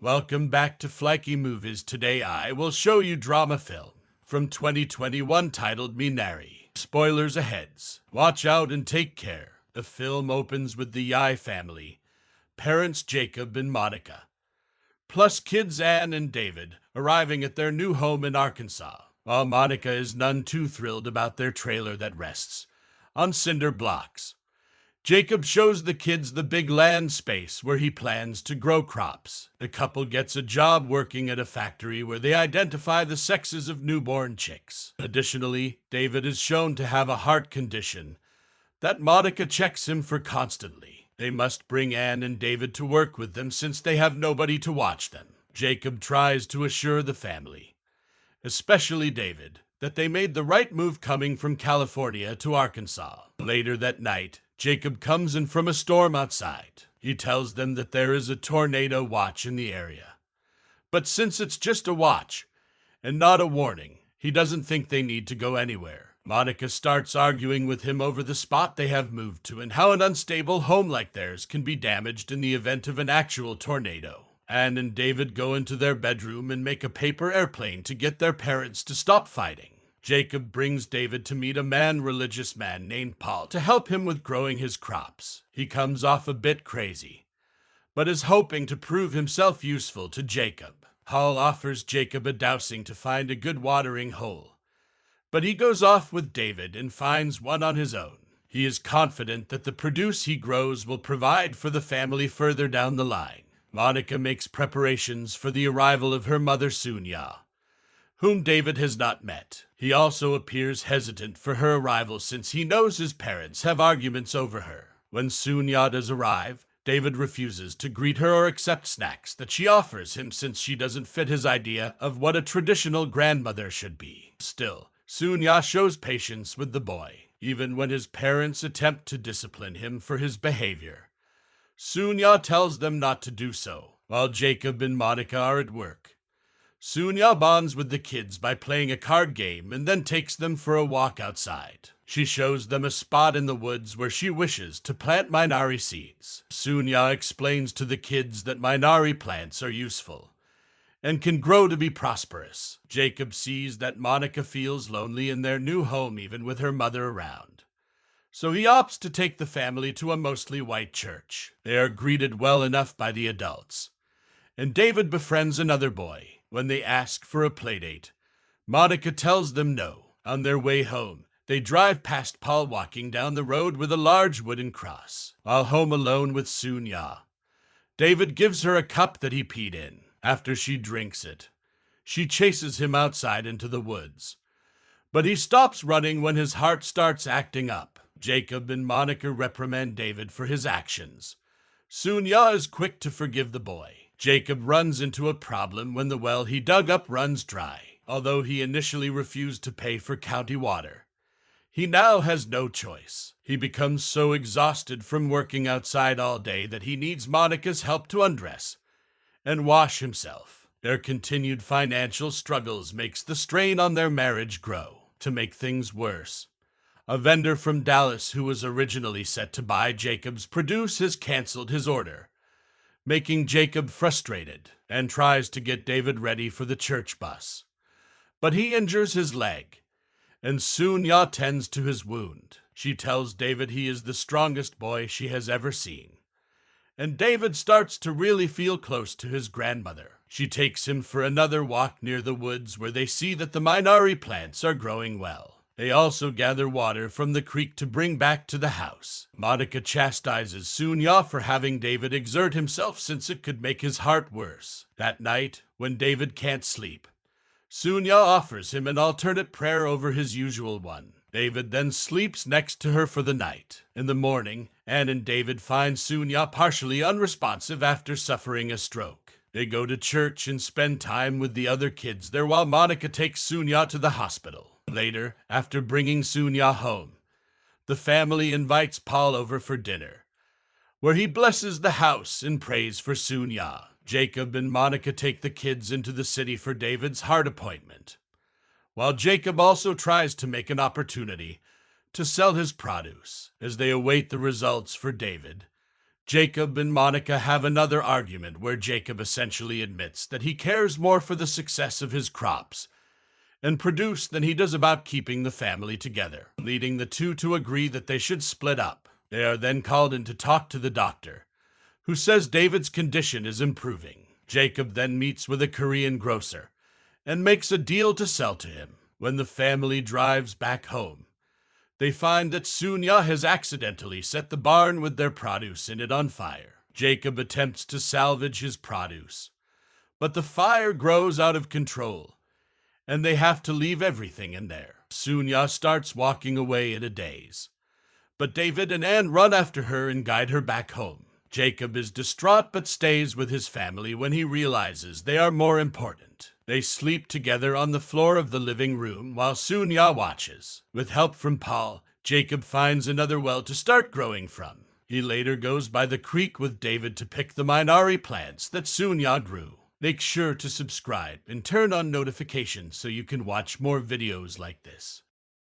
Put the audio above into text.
Welcome back to Flikey Movies. Today I will show you drama film from 2021 titled Minari. Spoilers ahead. Watch out and take care. The film opens with the Yai family, parents Jacob and Monica, plus kids Anne and David arriving at their new home in Arkansas, while Monica is none too thrilled about their trailer that rests on cinder blocks. Jacob shows the kids the big land space where he plans to grow crops. The couple gets a job working at a factory where they identify the sexes of newborn chicks. Additionally, David is shown to have a heart condition that Monica checks him for constantly. They must bring Anne and David to work with them since they have nobody to watch them. Jacob tries to assure the family, especially David, that they made the right move coming from California to Arkansas. Later that night, Jacob comes in from a storm outside. He tells them that there is a tornado watch in the area. But since it's just a watch and not a warning, he doesn't think they need to go anywhere. Monica starts arguing with him over the spot they have moved to and how an unstable home like theirs can be damaged in the event of an actual tornado. Anne and David go into their bedroom and make a paper airplane to get their parents to stop fighting. Jacob brings David to meet a religious man named Paul to help him with growing his crops. He comes off a bit crazy, but is hoping to prove himself useful to Jacob. Paul offers Jacob a dowsing to find a good watering hole, but he goes off with David and finds one on his own. He is confident that the produce he grows will provide for the family further down the line. Monica makes preparations for the arrival of her mother Sunya, whom David has not met. He also appears hesitant for her arrival since he knows his parents have arguments over her. When Sunya does arrive, David refuses to greet her or accept snacks that she offers him since she doesn't fit his idea of what a traditional grandmother should be. Still, Sunya shows patience with the boy, even when his parents attempt to discipline him for his behavior. Sunya tells them not to do so, while Jacob and Monica are at work. Sunya bonds with the kids by playing a card game and then takes them for a walk outside. She shows them a spot in the woods where she wishes to plant Minari seeds. Sunya explains to the kids that Minari plants are useful and can grow to be prosperous. Jacob sees that Monica feels lonely in their new home even with her mother around, so he opts to take the family to a mostly white church. They are greeted well enough by the adults, and David befriends another boy. When they ask for a playdate, Monica tells them no. On their way home, they drive past Paul walking down the road with a large wooden cross. While home alone with Sunya, David gives her a cup that he peed in. After she drinks it, she chases him outside into the woods, but he stops running when his heart starts acting up. Jacob and Monica reprimand David for his actions. Sunya is quick to forgive the boy. Jacob runs into a problem when the well he dug up runs dry. Although he initially refused to pay for county water, he now has no choice. He becomes so exhausted from working outside all day that he needs Monica's help to undress and wash himself. Their continued financial struggles makes the strain on their marriage grow. To make things worse, a vendor from Dallas who was originally set to buy Jacob's produce has canceled his order, making Jacob frustrated and tries to get David ready for the church bus. But he injures his leg, and Sunya tends to his wound. She tells David he is the strongest boy she has ever seen, and David starts to really feel close to his grandmother. She takes him for another walk near the woods where they see that the Minari plants are growing well. They also gather water from the creek to bring back to the house. Monica chastises Sunya for having David exert himself since it could make his heart worse. That night, when David can't sleep, Sunya offers him an alternate prayer over his usual one. David then sleeps next to her for the night. In the morning, Anne and David find Sunya partially unresponsive after suffering a stroke. They go to church and spend time with the other kids there while Monica takes Sunya to the hospital. Later, after bringing Sunya home, the family invites Paul over for dinner, where he blesses the house and prays for Sunya. Jacob and Monica take the kids into the city for David's heart appointment, while Jacob also tries to make an opportunity to sell his produce. As they await the results for David, Jacob and Monica have another argument where Jacob essentially admits that he cares more for the success of his crops and produce than he does about keeping the family together, leading the two to agree that they should split up. They are then called in to talk to the doctor, who says David's condition is improving. Jacob then meets with a Korean grocer and makes a deal to sell to him. When the family drives back home, they find that Sunya has accidentally set the barn with their produce in it on fire. Jacob attempts to salvage his produce, but the fire grows out of control, and they have to leave everything in there. Sunya starts walking away in a daze, but David and Anne run after her and guide her back home. Jacob is distraught but stays with his family when he realizes they are more important. They sleep together on the floor of the living room while Sunya watches. With help from Paul, Jacob finds another well to start growing from. He later goes by the creek with David to pick the minari plants that Sunya grew. Make sure to subscribe and turn on notifications so you can watch more videos like this.